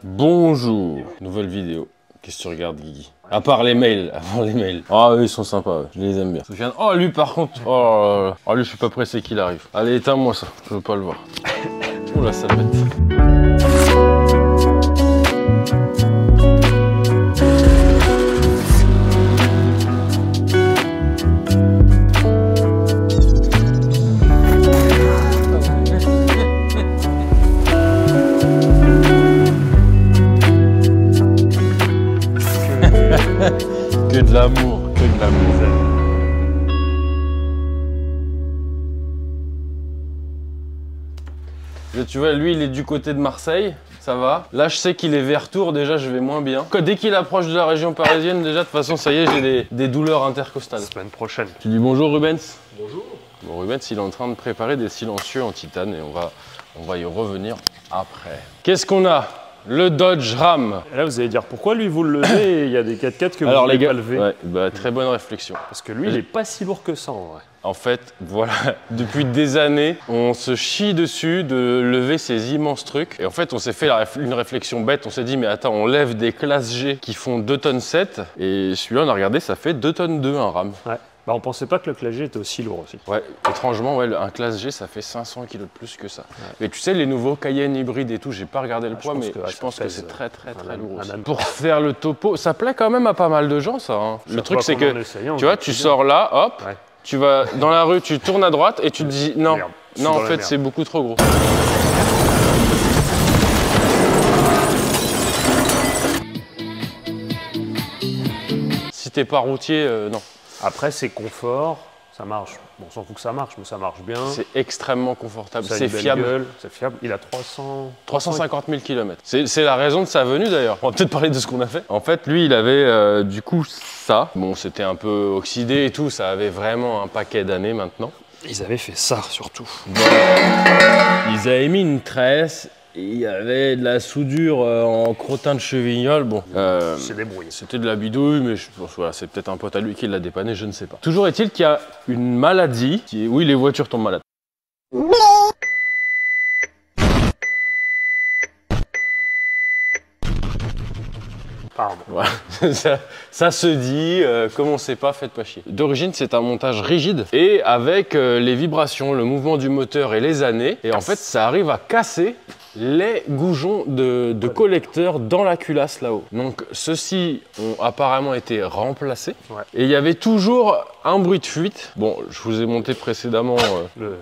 Bonjour, nouvelle vidéo. Qu'est-ce que tu regardes, Guigui? À part les mails, avant les mails. Ah eux ils sont sympas, je les aime bien. Soufiane, oh lui par contre, oh, là là. Oh lui je suis pas pressé qu'il arrive. Allez éteins-moi ça, je veux pas le voir. Oh la salpette. Que de l'amour, que de l'amour. Tu vois, lui, il est du côté de Marseille, ça va. Là, je sais qu'il est vers Tours, déjà, je vais moins bien. Dès qu'il approche de la région parisienne, déjà, de toute façon, ça y est, j'ai des douleurs intercostales. Semaine prochaine. Tu dis bonjour, Rubens. Bonjour. Bon, Rubens, il est en train de préparer des silencieux en titane et on va y revenir après. Qu'est-ce qu'on a? Le Dodge Ram. Et là, vous allez dire pourquoi lui vous le levez et il y a des 4x4 que vous ne pouvez pas lever. Ouais, bah, très bonne réflexion. Parce que lui, il n'est pas si lourd que ça en vrai. En fait, voilà, depuis des années, on se chie dessus de lever ces immenses trucs. Et en fait, on s'est fait une réflexion bête. On s'est dit, mais attends, on lève des classes G qui font 2 tonnes 7. Et celui-là, on a regardé, ça fait 2 tonnes 2, un Ram. Ouais. Bah, on pensait pas que le classe G était aussi lourd aussi. Ouais, étrangement, ouais, un classe G, ça fait 500 kg de plus que ça. Ouais. Mais tu sais, les nouveaux Cayenne hybrides et tout, j'ai pas regardé le poids, mais je pense que c'est très lourd aussi. Pour faire le topo, ça plaît quand même à pas mal de gens, ça. Hein. Le truc, c'est que, tu vois, tu sors là, hop, ouais. Tu vas dans la rue, tu tournes à droite et tu te dis, non, merde, non, en fait, c'est beaucoup trop gros. Si t'es pas routier, non. Après, c'est confort, ça marche. Bon, on s'en fout que ça marche, mais ça marche bien. C'est extrêmement confortable, c'est fiable. C'est fiable. Il a 350 000 km. C'est la raison de sa venue d'ailleurs. On va peut-être parler de ce qu'on a fait. En fait, lui, il avait du coup ça. Bon, c'était un peu oxydé et tout, ça avait vraiment un paquet d'années maintenant. Ils avaient fait ça surtout. Bon. Ils avaient mis une tresse. Il y avait de la soudure en crottin de chevignol, bon. C'est débrouillé. C'était de la bidouille, mais je pense voilà, c'est peut-être un pote à lui qui l'a dépanné, je ne sais pas. Toujours est-il qu'il y a une maladie, oui, les voitures tombent malades. Pardon. Voilà. ça se dit, comme on sait pas, faites pas chier. D'origine, c'est un montage rigide et avec les vibrations, le mouvement du moteur et les années. Et en fait, ça arrive à casser les goujons de collecteurs dans la culasse là-haut. Donc ceux-ci ont apparemment été remplacés. Ouais. Et il y avait toujours un bruit de fuite. Bon, je vous ai monté précédemment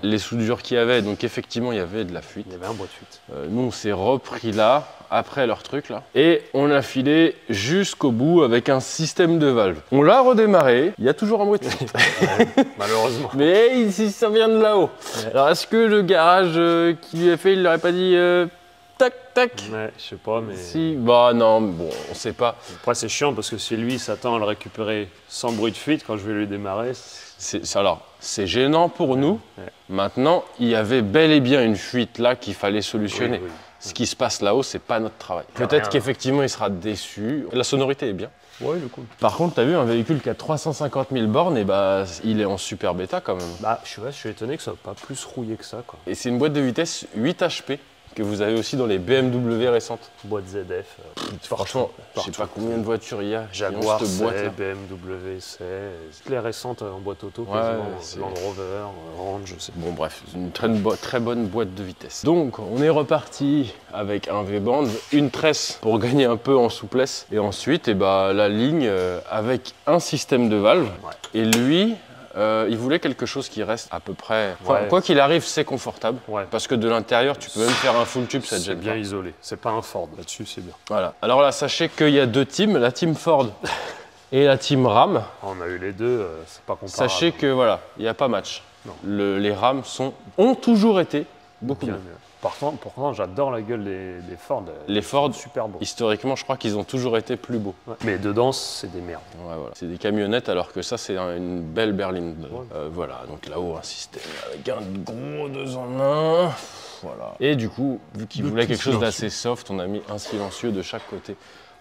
les soudures qu'il y avait. Donc effectivement, il y avait de la fuite. Il y avait un bruit de fuite. Nous, on s'est repris là, après leur truc là. Et on a filé jusqu'au bout avec un système de valve. On l'a redémarré. Il y a toujours un bruit de fuite. Ouais, malheureusement. Mais ça vient de là-haut. Ouais. Alors est-ce que le garage qui lui a fait, il leur a pas dit tac tac? Ouais, je sais pas, mais... Si, bah non, bon, on sait pas. Après c'est chiant parce que si lui s'attend à le récupérer sans bruit de fuite, quand je vais lui démarrer... Alors, c'est gênant pour nous. Ouais. Maintenant, il y avait bel et bien une fuite là qu'il fallait solutionner. Oui, oui. Ce qui se passe là-haut, c'est pas notre travail. Peut-être qu'effectivement, il sera déçu. La sonorité est bien. Ouais, du coup. Par contre, t'as vu un véhicule qui a 350 000 bornes, et bah, il est en super bêta quand même. Bah, je suis étonné que ça soit pas plus rouillé que ça, quoi. Et c'est une boîte de vitesse 8 HP que vous avez aussi dans les BMW récentes. Boîte ZF. Franchement, je sais pas combien de voitures il y a. Jaguar, boîte, BMW, c'est toutes les récentes en boîte auto, ouais, Land Rover, Range, je sais. Bon bref, une très bonne boîte de vitesse. Donc, on est reparti avec un V-band, une tresse pour gagner un peu en souplesse, et ensuite, la ligne avec un système de valve. Ouais. Et lui, il voulait quelque chose qui reste à peu près... Enfin, ouais. Quoi qu'il arrive, c'est confortable. Ouais. Parce que de l'intérieur, tu peux même faire un full tube, ça te gêne pas. C'est bien isolé. C'est pas un Ford, là-dessus, c'est bien. Voilà. Alors là, sachez qu'il y a 2 teams, la team Ford et la team Ram. On a eu les deux, c'est pas comparable. Sachez que voilà, il n'y a pas match. Les Ram ont toujours été beaucoup mieux. Pourtant, j'adore la gueule des Ford. Les Ford, super beaux. Historiquement, je crois qu'ils ont toujours été plus beaux. Ouais. Mais dedans, c'est des merdes. Ouais, voilà. C'est des camionnettes, alors que ça, c'est une belle berline. Ouais. Voilà, donc là-haut, un système avec un gros 2 en 1. Voilà. Et du coup, vu qu'il voulait quelque chose d'assez soft, on a mis un silencieux de chaque côté.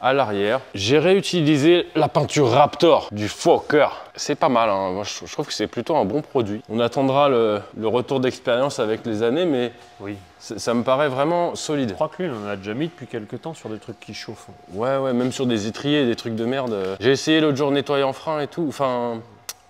À l'arrière, j'ai réutilisé la peinture Raptor du Fokker. C'est pas mal, hein. Moi je trouve que c'est plutôt un bon produit. On attendra le retour d'expérience avec les années, mais oui. Ça me paraît vraiment solide. Je crois que lui, on en a déjà mis depuis quelques temps sur des trucs qui chauffent. Ouais, même sur des étriers, des trucs de merde. J'ai essayé l'autre jour nettoyant frein et tout, enfin...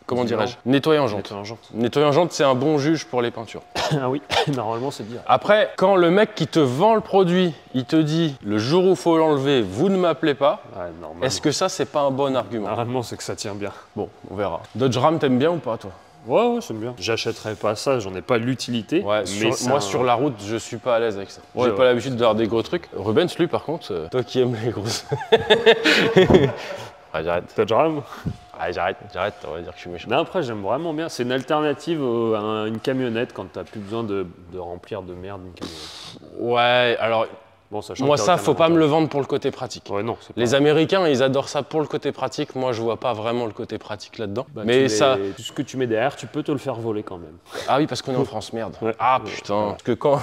Comment dirais-je? Nettoyant jante. Nettoyant jante, c'est un bon juge pour les peintures. Ah oui, normalement c'est bien. Après, quand le mec qui te vend le produit, il te dit le jour où il faut l'enlever, vous ne m'appelez pas, ouais, est-ce que ça, c'est pas un bon argument? Normalement, c'est que ça tient bien. Bon, on verra. Dodge Ram, t'aimes bien ou pas, toi? Ouais, c'est bien. J'achèterais pas ça, j'en ai pas l'utilité. Ouais, moi, sur la route, je suis pas à l'aise avec ça. J'ai pas l'habitude d'avoir des gros trucs. Rubens, lui, par contre, toi qui aimes les grosses. Ouais, j'arrête. Dodge Ram? Ah, j'arrête, on va dire que je suis méchant. Non, après, j'aime vraiment bien. C'est une alternative à une camionnette quand t'as plus besoin de remplir de merde une camionnette. Ouais, alors... Bon, moi, ça, faut pas me le vendre pour le côté pratique. Ouais, non, les Américains, ils adorent ça pour le côté pratique. Moi, je vois pas vraiment le côté pratique là-dedans. Bah, mais ça... Tout ce que tu mets derrière, tu peux te le faire voler quand même. Ah oui, parce qu'on est en France, merde. Ouais. Ah putain. Parce que quand...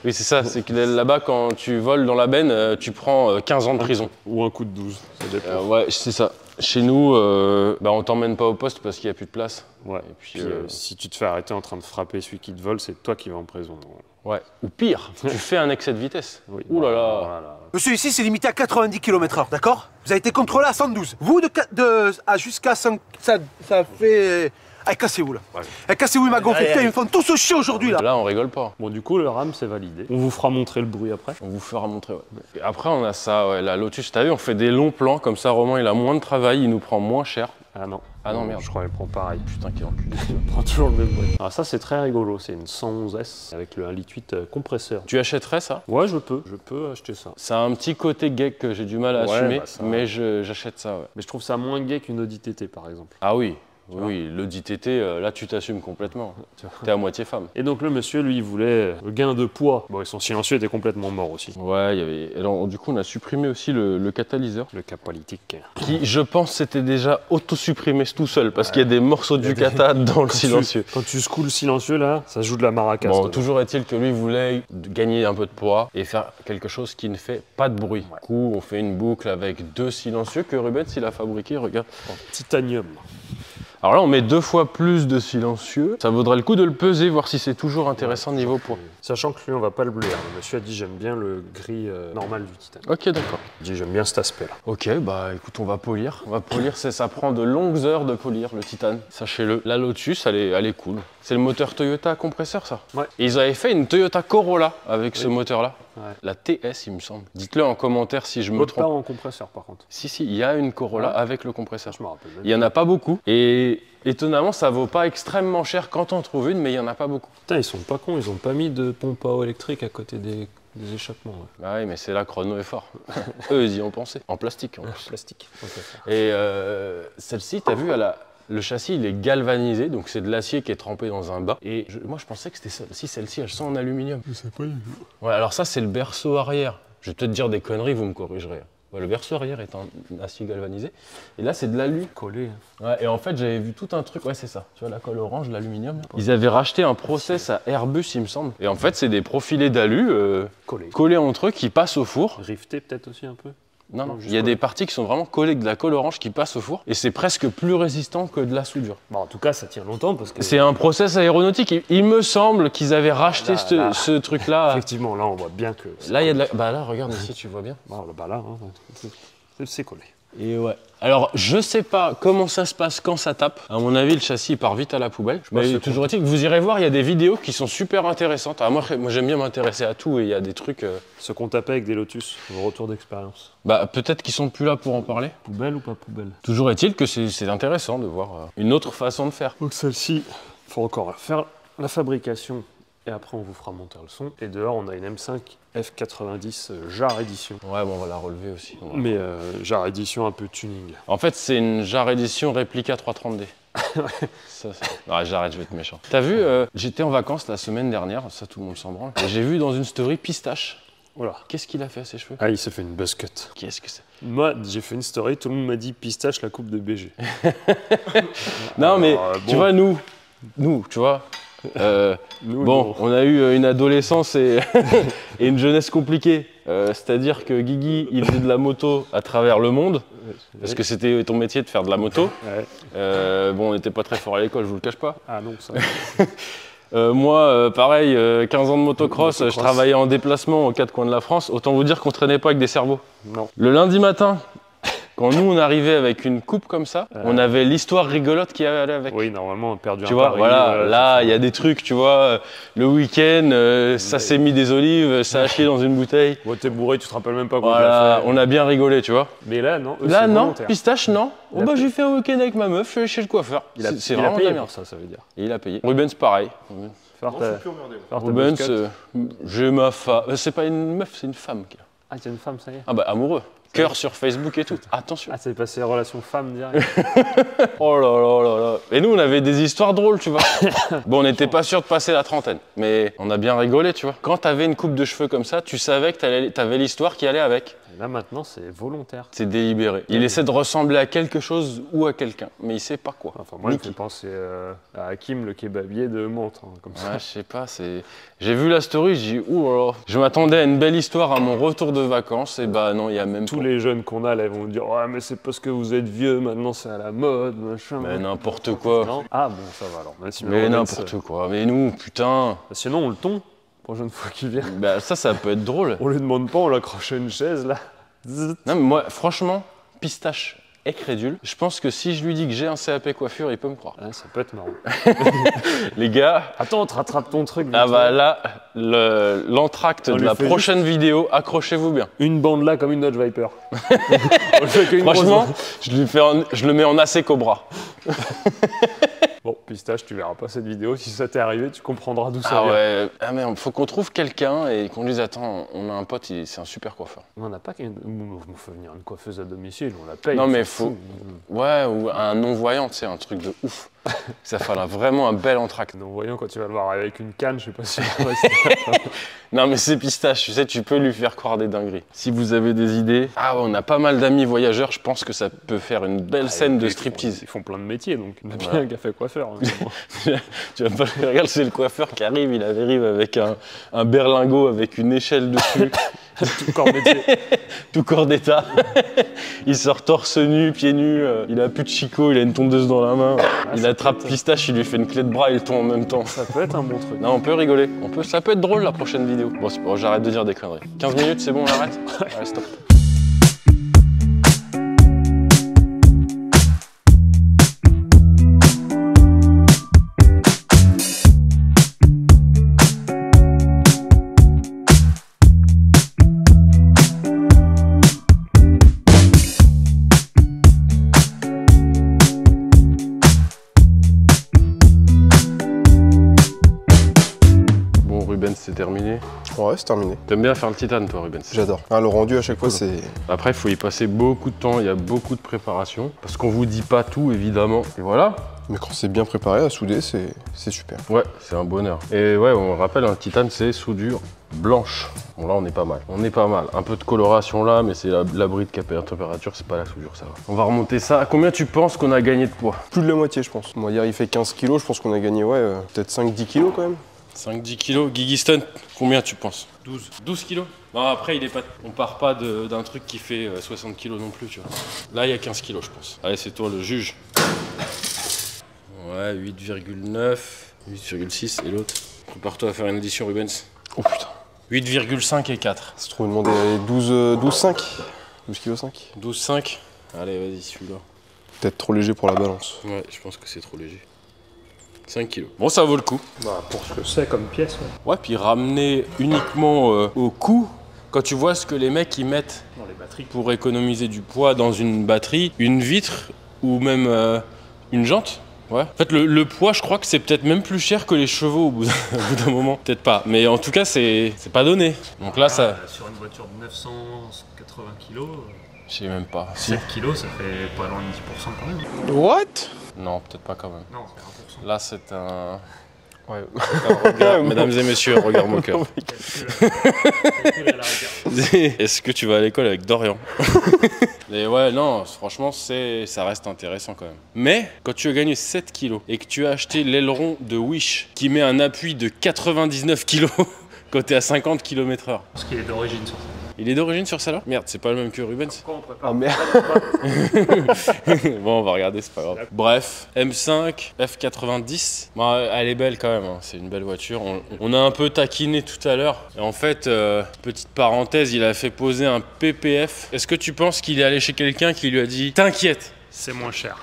oui, c'est ça. C'est que là-bas, quand tu voles dans la benne, tu prends 15 ans de prison. Ou un coup de 12, ça dépend. Ouais, c'est ça. Chez nous, on t'emmène pas au poste parce qu'il n'y a plus de place. Ouais. Et puis, si tu te fais arrêter en train de frapper celui qui te vole, c'est toi qui vas en prison. Ouais. Ou pire, tu fais un excès de vitesse. Oui. Ouh là là. Monsieur, ici, c'est limité à 90 km/h, d'accord? Vous avez été contrôlé à 112. Vous, jusqu'à 5... Ça fait... Allez, cassez-vous, là. Ouais. Allez, cassez-vous, il m'a gonflé. Putain, ils me font tous ce chien aujourd'hui, là. Là, on rigole pas. Bon, du coup, le RAM, c'est validé. On vous fera montrer le bruit après. On vous fera montrer, ouais. Et après, on a ça, ouais, la Lotus. T'as vu, on fait des longs plans, comme ça, Romain, il a moins de travail, il nous prend moins cher. Ah non. Ah non, merde. Je crois qu'elle prend pareil. Putain, quel enculé. Elle prend toujours le même bruit. Alors ça, c'est très rigolo. C'est une 111S avec le 1,8 litre compresseur. Tu achèterais ça? Ouais, je peux acheter ça. Ça a un petit côté gay que j'ai du mal à assumer, mais j'achète ça, ouais. Mais je trouve ça moins gay qu'une Audi TT, par exemple. Ah oui. Oui, l'Audi TT, là tu t'assumes complètement. T'es à moitié femme. Et donc le monsieur, lui, il voulait le gain de poids. Bon, et son silencieux était complètement mort aussi. Ouais, il y avait... Alors, du coup, on a supprimé aussi le catalyseur. Le catalytique. Qui, je pense, s'était déjà auto-supprimé tout seul, parce qu'il y a des morceaux du cata dans le silencieux. Quand tu secoues le silencieux, là, ça joue de la maracas. Bon, toujours est-il que lui voulait gagner un peu de poids et faire quelque chose qui ne fait pas de bruit. Du coup, on fait une boucle avec 2 silencieux que Rubens, il a fabriqué, regarde. En titanium. Alors là, on met 2 fois plus de silencieux. Ça vaudrait le coup de le peser, voir si c'est toujours intéressant niveau poids. Sachant que lui, on va pas le bleuer. Le monsieur a dit, j'aime bien le gris normal du titane. Ok, d'accord. Il dit, j'aime bien cet aspect-là. Ok, bah écoute, on va polir. Ça prend de longues heures de polir, le titane. Sachez-le. La Lotus, elle est cool. C'est le moteur Toyota compresseur, ça? Ouais. Et ils avaient fait une Toyota Corolla avec ce moteur-là. Ouais. La TS, il me semble. Dites-le en commentaire si je me trompe. Pas en compresseur, par contre. Si, il y a une Corolla avec le compresseur. Je me rappelle. Il y en a pas beaucoup. Et étonnamment, ça vaut pas extrêmement cher quand on trouve une, mais il y en a pas beaucoup. Putain, ils sont pas cons, ils ont pas mis de pompe à eau électrique à côté des échappements. Ouais. Bah oui, mais c'est là que Renault est fort. Eux, ils y ont pensé. En plastique, en plus. Plastique. Et celle-ci, t'as vu, le châssis, il est galvanisé, donc c'est de l'acier qui est trempé dans un bain. Et moi, je pensais que c'était celle-ci, elle sent en aluminium. Je sais pas du tout. Ouais, alors ça, c'est le berceau arrière. Je vais peut-être dire des conneries, vous me corrigerez. Ouais, le berceau arrière est en acier galvanisé. Et là, c'est de l'alu. Collé. Ouais, et en fait, j'avais vu tout un truc. Ouais, c'est ça. Tu vois, la colle orange, l'aluminium. Ils avaient racheté un process à Airbus, il me semble. Et en fait, c'est des profilés d'alu collés entre eux qui passent au four. Rifté peut-être aussi un peu. Non, il y a des parties qui sont vraiment collées avec de la colle orange qui passe au four. Et c'est presque plus résistant que de la soudure. Bon, en tout cas, ça tient longtemps parce que... C'est un process aéronautique. Il me semble qu'ils avaient racheté ce truc-là. Effectivement, là, on voit bien que... Là, il y a de la... Bah là, regarde ici, tu vois bien. Bah là, hein, c'est collé. Et ouais. Alors, je sais pas comment ça se passe quand ça tape. À mon avis, le châssis part vite à la poubelle. Mais toujours est-il que vous irez voir, il y a des vidéos qui sont super intéressantes. Alors moi j'aime bien m'intéresser à tout et il y a des trucs... Ceux qu'on tapait avec des Lotus, vos retours d'expérience. Bah peut-être qu'ils sont plus là pour en parler. Poubelle ou pas poubelle? Toujours est-il que c'est intéressant de voir une autre façon de faire. Donc celle-ci, il faut encore faire la fabrication. Et après, on vous fera monter le son. Et dehors, on a une M5 F90 Jar Edition. Ouais, bon, on va la relever aussi. Mais Jar Edition un peu tuning. En fait, c'est une Jar Edition réplica 330D. Ouais, j'arrête, je vais être méchant. T'as vu, j'étais en vacances la semaine dernière, ça tout le monde s'en branle. Et j'ai vu dans une story Pistache. Voilà. Qu'est-ce qu'il a fait à ses cheveux? Ah, il s'est fait une buzz cut. Qu'est-ce que c'est? Moi, j'ai fait une story, tout le monde m'a dit Pistache, la coupe de BG. Non, mais tu vois, nous, tu vois, Nous, Bon, non. on a eu une adolescence et, et une jeunesse compliquée. C'est-à-dire que Guigui, il faisait de la moto à travers le monde, parce que c'était ton métier de faire de la moto. Ouais. Bon, on n'était pas très fort à l'école, je vous le cache pas. Ah non, ça. Moi, pareil, 15 ans de motocross, Motocross. je travaillais en déplacement aux quatre coins de la France. Autant vous dire qu'on traînait pas avec des cerveaux. Non. Le lundi matin, quand nous on arrivait avec une coupe comme ça, on avait l'histoire rigolote qui allait avec. Oui, normalement, on a perdu Tu un vois, pari, voilà, là, c'est il y a des trucs, tu vois, le week-end, ça s'est mis des olives, ça a chié dans une bouteille. ça. Bon, t'es bourré, tu te rappelles même pas quoi Voilà, on a bien rigolé, tu vois. Mais là, non. Eux, Là, c'est non, volontaire. pistache, non. Il Oh, a bah, payé. j'ai fait un week-end avec ma meuf, je suis allé chez le coiffeur. Il a, C'est il a vraiment de payé la merde. pour ça veut dire. Et il a payé. Rubens, pareil. Faire ta, faire ta Rubens, bouscotte. j'ai ma femme. C'est pas une meuf, c'est une femme. Ah, t'es une femme, ça y est. Ah bah, amoureux. Cœur sur Facebook et tout. Attention. Ah, c'est passé relation femme direct. Oh là là là là. Et nous, on avait des histoires drôles, tu vois. Bon, on n'était pas sûr de passer la trentaine, mais on a bien rigolé, tu vois. Quand t'avais une coupe de cheveux comme ça, tu savais que t'avais l'histoire qui allait avec. Et là, maintenant, c'est volontaire. C'est délibéré. Il essaie de ressembler à quelque chose ou à quelqu'un, mais il sait pas quoi. Enfin, moi, il Ni me fait qui. penser à Hakim, le kebabier de Mantes, hein, comme ça. Ouais, je sais pas, c'est... J'ai vu la story, j'ai dit, ouh là là. Je m'attendais à une belle histoire à mon retour de vacances, et bah non, il y a même Tous pas. les jeunes qu'on a, là, ils vont dire ouais, mais c'est parce que vous êtes vieux, maintenant c'est à la mode, machin. Mais n'importe quoi. Non. Ah bon, ça va alors. Même si Mais Rubens, n'importe quoi. Mais nous, putain. Sinon, on le tombe, prochaine fois qu'il vient. Bah ça peut être drôle. On lui demande pas, on l'accroche à une chaise, là. Zut. Non, mais moi, franchement, pistache est crédule. Je pense que si je lui dis que j'ai un CAP coiffure, il peut me croire. Ah, ça peut être marrant. Les gars, Attends, on te rattrape ton truc. ah vite bah fait. là, l'entracte On de lui la fait prochaine vidéo, accrochez-vous bien. Une bande là comme une Dodge Viper. On le fait qu'une Franchement, grosse- je le mets en AC Cobra. Bon, Pistache, tu verras pas cette vidéo. Si ça t'est arrivé, tu comprendras d'où ça Ah vient. ouais, ah mais faut qu'on trouve quelqu'un et qu'on lui dise attends, on a un pote, c'est un super coiffeur. On n'a pas qu'une. Il faut venir une coiffeuse à domicile, on la paye. Non, on mais s'en fout. Ouais, ou un non-voyant, tu sais, un truc de ouf. Ça fera vraiment un bel entracte. Non, voyons, quand tu vas le voir avec une canne, je sais pas si. Non mais c'est pistache, tu sais, tu peux lui faire croire des dingueries. Si vous avez des idées, ah ouais, on a pas mal d'amis voyageurs, je pense que ça peut faire une belle scène de striptease. Ils font plein de métiers, donc on a bien un café coiffeur. Hein, mais bon. Tu vas pas le regarder, c'est le coiffeur qui arrive, il arrive avec un berlingot avec une échelle dessus, Tout corps métier. tout corps d'état. Il sort torse nu, pieds nus, il a plus de chicot, il a une tondeuse dans la main. Il attrape pistache, il lui fait une clé de bras et le tond en même temps. Ça peut être un bon truc. Non, on peut rigoler, ça peut être drôle la prochaine vidéo. Bon, c'est bon, j'arrête de dire des conneries. 15 minutes, c'est bon, on arrête. Allez, stop. Bon, Rubens, c'est terminé. Ouais, c'est terminé. T'aimes bien faire le titane, toi, Rubens? J'adore. Ah, le rendu à chaque fois, c'est. Après, il faut y passer beaucoup de temps, il y a beaucoup de préparation. Parce qu'on vous dit pas tout, évidemment. Et voilà. Mais quand c'est bien préparé à souder, c'est super. Ouais, c'est un bonheur. Et ouais, on rappelle, un titane, c'est soudure blanche. Bon, là, on est pas mal. On est pas mal. Un peu de coloration là, mais c'est l'abri de température, c'est pas la soudure, ça va. On va remonter ça. À combien tu penses qu'on a gagné de poids? Plus de la moitié, je pense. Moi, hier, il fait 15 kilos, je pense qu'on a gagné, ouais, peut-être 5-10 kilos quand même. 5-10 kilos. Guigui Stunt, combien tu penses? 12. 12 kilos? Non, après, il est pas... on part pas d'un truc qui fait 60 kilos non plus, tu vois. Là, il y a 15 kilos, je pense. Allez, c'est toi le juge. Ouais, 8,9, 8,6 et l'autre. Prépare-toi à faire une addition, Rubens. Oh putain. 8,5 et 4. C'est trop demandé. Allez, 12,5. 12 kg 5. 12,5. Allez, vas-y, celui-là. Peut-être trop léger pour la balance. Ouais, je pense que c'est trop léger. 5 kilos. Bon, ça vaut le coup. Bah, pour ce que c'est comme pièce, ouais. Ouais, puis ramener uniquement au cou. Quand tu vois ce que les mecs ils mettent Dans les batteries. pour économiser du poids dans une batterie, une vitre ou même une jante. Ouais. En fait, le poids, je crois que c'est peut-être même plus cher que les chevaux au bout d'un moment. Peut-être pas. Mais en tout cas, c'est pas donné. Donc là, ça... Sur une voiture de 980 kg, Je sais même pas. Si. 7 kg, ça fait pas loin de 10% quand même. What? Non, peut-être pas quand même. Non, c'est 1%. Là, c'est un... Ouais. Regarde, mesdames et messieurs, regard moqueur. Est-ce que tu vas à l'école avec Dorian? Et ouais, non, franchement, ça reste intéressant quand même. Mais quand tu as gagné 7 kilos et que tu as acheté l'aileron de Wish qui met un appui de 99 kilos quand tu es à 50 km/h. Parce qu'il est d'origine sur ça. Il est d'origine sur ça là? Merde, c'est pas le même que Rubens. Ah merde. Bon, on va regarder, c'est pas grave. Bref, M5 F90. Bon, elle est belle quand même, hein. C'est une belle voiture. On a un peu taquiné tout à l'heure. Et en fait, petite parenthèse, il a fait poser un PPF. Est-ce que tu penses qu'il est allé chez quelqu'un qui lui a dit t'inquiète? C'est moins cher.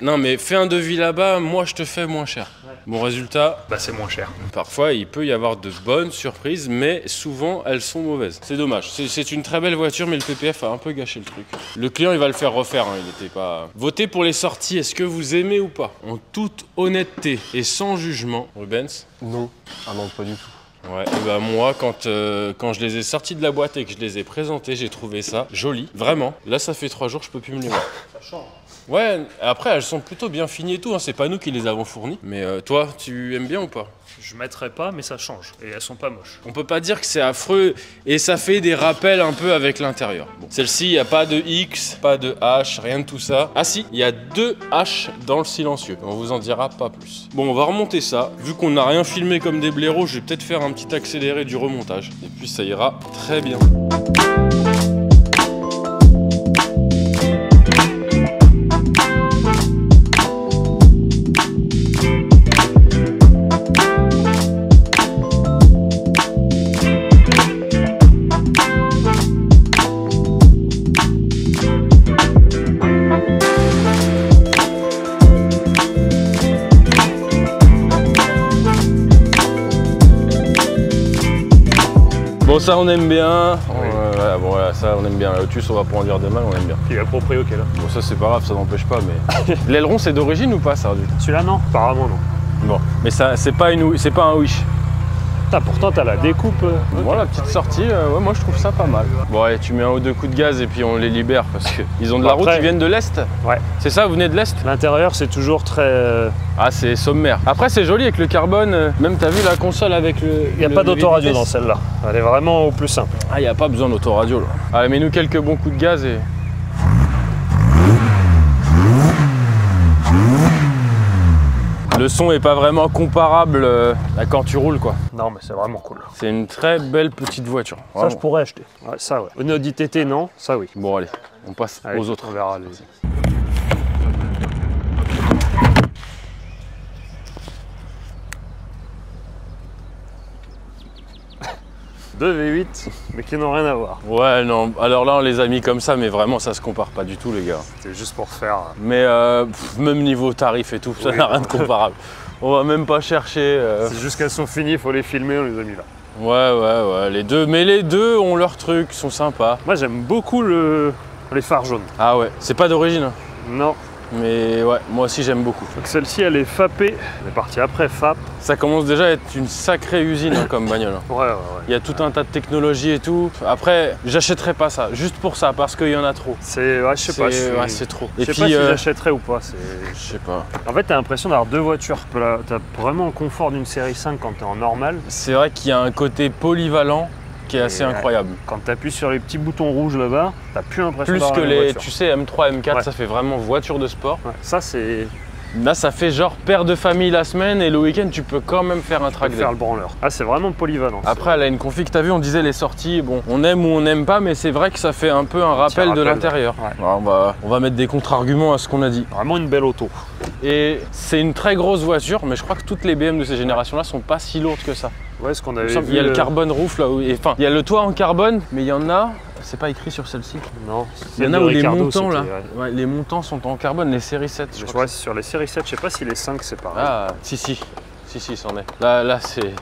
Non mais fais un devis là-bas, moi je te fais moins cher. Ouais. Bon résultat, bah c'est moins cher. Parfois il peut y avoir de bonnes surprises, mais souvent elles sont mauvaises. C'est dommage. C'est une très belle voiture, mais le PPF a un peu gâché le truc. Le client il va le faire refaire, hein. Il était pas... Votez pour les sorties, est-ce que vous aimez ou pas? En toute honnêteté et sans jugement, Rubens? Non. Ah non, pas du tout. Ouais, et bah moi quand je les ai sortis de la boîte et que je les ai présentés, j'ai trouvé ça joli, vraiment. Là ça fait 3 jours, je peux plus me les voir. Ça change. Ouais, après elles sont plutôt bien finies et tout, hein. C'est pas nous qui les avons fournies. Mais toi, tu aimes bien ou pas? Je mettrais pas, mais ça change. Et elles sont pas moches. On peut pas dire que c'est affreux et ça fait des rappels un peu avec l'intérieur. Bon. Celle-ci, il n'y a pas de X, pas de H, rien de tout ça. Ah si, il y a 2 H dans le silencieux. On vous en dira pas plus. Bon, on va remonter ça. Vu qu'on n'a rien filmé comme des blaireaux, je vais peut-être faire un petit accéléré du remontage. Et puis ça ira très bien. Bon ça on aime bien, voilà, bon, voilà, ça on aime bien, la Lotus on va pas en dire de mal, on aime bien. Puis il y a le proprio qui est là. Bon ça c'est pas grave, ça n'empêche pas mais... L'aileron c'est d'origine ou pas ça? Celui-là non, apparemment non. Bon, mais ça c'est pas un Wish. Pourtant t'as la découpe. Bon la petite sortie, ouais, moi je trouve ça pas mal. Bon allez, tu mets 1 ou 2 coups de gaz et puis on les libère parce qu'ils ont de la route, ils viennent de l'Est. Ouais. C'est ça, vous venez de l'Est? L'intérieur c'est toujours très... Ah c'est sommaire. Après c'est joli avec le carbone, même t'as vu la console avec le... Il n'y a pas d'autoradio dans celle-là, elle est vraiment au plus simple. Ah il n'y a pas besoin d'autoradio là. Allez mets-nous quelques bons coups de gaz et... Le son est pas vraiment comparable à quand tu roules quoi. Non mais c'est vraiment cool. C'est une très belle petite voiture. Ça je pourrais acheter. Ouais, ça ouais. Une Audi TT non, ça oui. Bon allez, on passe aux autres. On verra les... 2 V8, mais qui n'ont rien à voir. Ouais, non, alors là on les a mis comme ça, mais vraiment ça se compare pas du tout les gars. C'est juste pour faire... Mais même niveau tarif et tout, ça n'a rien de comparable. On va même pas chercher... C'est juste qu'elles sont finies, il faut les filmer, on les a mis là. Ouais, les deux, mais les deux ont leur truc, sont sympas. Moi j'aime beaucoup les phares jaunes. Ah ouais, c'est pas d'origine hein. Non. Mais ouais, moi aussi j'aime beaucoup. Celle-ci elle est FAPée, elle est partie après FAP. Ça commence déjà à être une sacrée usine hein, comme bagnole. Ouais. Il y a tout un tas de technologies et tout. Après, j'achèterais pas ça, juste pour ça, parce qu'il y en a trop. C'est, ouais, je sais pas. Ouais, c'est trop. Je sais pas si j'achèterais ou pas. Je sais pas. En fait, t'as l'impression d'avoir 2 voitures. T'as vraiment le confort d'une série 5 quand t'es en normal. C'est vrai qu'il y a un côté polyvalent qui est assez incroyable. Quand tu appuies sur les petits boutons rouges là-bas, t'as plus l'impression d'avoir plus que la les, voiture. tu sais, M3, M4, ça fait vraiment voiture de sport. Ouais, ça c'est... Là, ça fait genre père de famille la semaine et le week-end, tu peux quand même faire un track day. Faire le branleur. Ah, c'est vraiment polyvalent. Après, elle a une config, t'as vu, on disait les sorties, bon, on aime ou on n'aime pas, mais c'est vrai que ça fait un peu un rappel de l'intérieur. Ouais. Alors, on va mettre des contre-arguments à ce qu'on a dit. Vraiment une belle auto. Et c'est une très grosse voiture, mais je crois que toutes les BM de ces générations-là sont pas si lourdes que ça. Ouais, ce qu'on avait vu. Il y a le carbone roof là, enfin, il y a le toit en carbone, mais il y en a, c'est pas écrit sur celle-ci. Non. Il y en a où les montants là, ouais, les montants sont en carbone, les séries 7. Je crois que sur les séries 7, je sais pas si les 5 c'est pareil. Ah, si, c'en est. Là c'est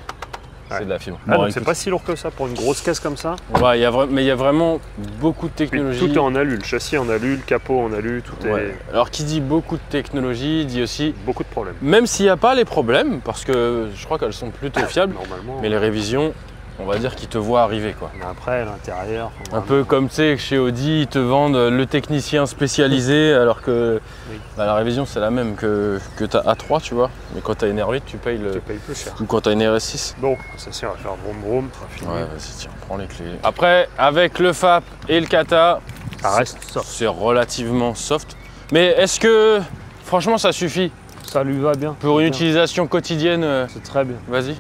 de la fibre. Ah, bon, donc c'est pas si lourd que ça pour une grosse caisse comme ça. Ouais, mais il y a vraiment beaucoup de technologie. Tout est en alu, le châssis en alu, le capot en alu, tout est... Alors qui dit beaucoup de technologie, dit aussi... Beaucoup de problèmes. Même s'il n'y a pas les problèmes, parce que je crois qu'elles sont plutôt fiables, normalement, mais les révisions, on va dire qu'ils te voient arriver quoi. Mais après, l'intérieur... Un peu comme tu sais, chez Audi, ils te vendent le technicien spécialisé, alors que Oui. bah, la révision c'est la même que ta A3, tu vois. Mais quand t'as une R8, tu payes Tu payes plus cher. Ou quand t'as une RS6. Bon, ça c'est, on va faire vroom vroom, ça va finir. Ouais, vas-y, tiens, prends les clés. Après, avec le FAP et le kata, Ça reste soft. c'est relativement soft. Mais est-ce que, franchement, ça suffit Ça lui va bien. pour une Bien. utilisation quotidienne C'est très bien. Vas-y.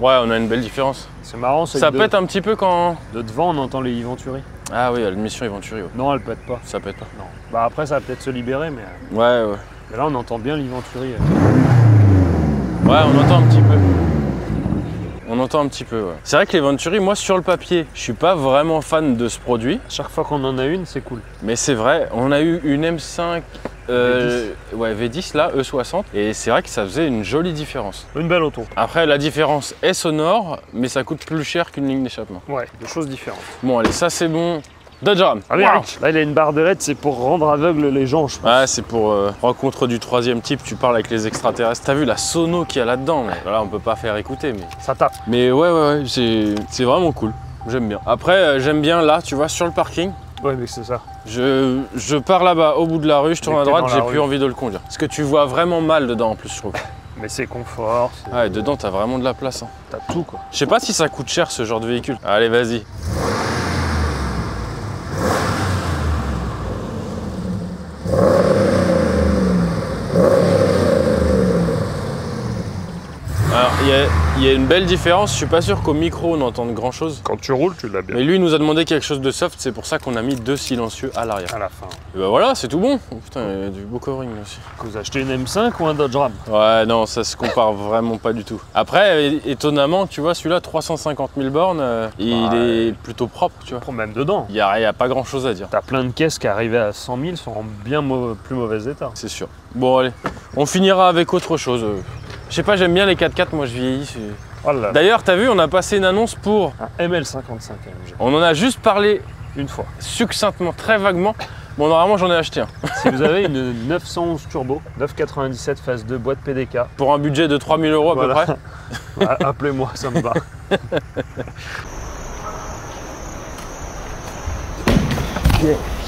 Ouais, on a une belle différence. C'est marrant, c'est Ça que pète un petit peu quand... de devant, on entend les Venturi. Ah oui, l'admission Venturi, ouais. Non, elle pète pas. Ça pète pas. Non. Bah après, ça va peut-être se libérer, mais Ouais, ouais. là, on entend bien l'Iventuri. Ouais, on entend un petit peu. On entend un petit peu, ouais. C'est vrai que les Venturi, moi, sur le papier, je suis pas vraiment fan de ce produit. Chaque fois qu'on en a une, c'est cool. Mais c'est vrai, on a eu une M5 ouais, V10 là, E60, et c'est vrai que ça faisait une jolie différence. Une belle auto. Après, la différence est sonore, mais ça coûte plus cher qu'une ligne d'échappement. Ouais, deux choses différentes. Bon, allez, ça c'est bon. Dodge Ram. Allez, Wow. Eric, là, il a une barre de LED, c'est pour rendre aveugle les gens, je pense. Ouais, c'est pour rencontre du troisième type, tu parles avec les extraterrestres. T'as vu la sono qu'il y a là-dedans, mais là on peut pas faire écouter, mais... Ça tape. Mais ouais, c'est vraiment cool. J'aime bien. Après, j'aime bien là, tu vois, sur le parking. Ouais, mais c'est ça. Je pars là-bas au bout de la rue, je tourne Dès à que t'es droite, dans j'ai la plus rue. envie de le conduire. Parce que tu vois vraiment mal dedans en plus, je trouve. Mais c'est confort, c'est- Ouais, dedans t'as vraiment de la place. Hein. t'as tout, quoi. Je sais pas si ça coûte cher ce genre de véhicule. Allez, vas-y. Alors, il y a une belle différence. Je suis pas sûr qu'au micro on entende grand chose. Quand tu roules, tu l'as bien. Mais lui il nous a demandé quelque chose de soft, c'est pour ça qu'on a mis 2 silencieux à l'arrière. À la fin. Et bah voilà, c'est tout bon. Oh, putain, il y a du beau covering là aussi. Vous achetez une M5 ou un Dodge Ram? Ouais, non, ça se compare vraiment pas du tout. Après, étonnamment, tu vois, celui-là, 350 000 bornes, il est plutôt propre, tu vois. Même dedans. Il y a pas grand chose à dire, T'as plein de caisses qui arrivaient à 100 000 sont en bien plus mauvais état. c'est sûr. Bon, allez, on finira avec autre chose. Je sais pas, j'aime bien les 4x4, moi je vieillis. Oh là là. D'ailleurs, t'as vu, on a passé une annonce pour... Un ML55 AMG. On en a juste parlé Une fois. succinctement, très vaguement. Bon, normalement, j'en ai acheté un. Si vous avez une 911 turbo, 997 phase 2, boîte PDK, Pour un budget de 3 000 € à Voilà. peu près. appelez-moi, ça me va.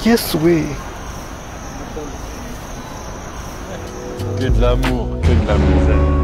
Yes, oui. Que de l'amour, que de l'amour.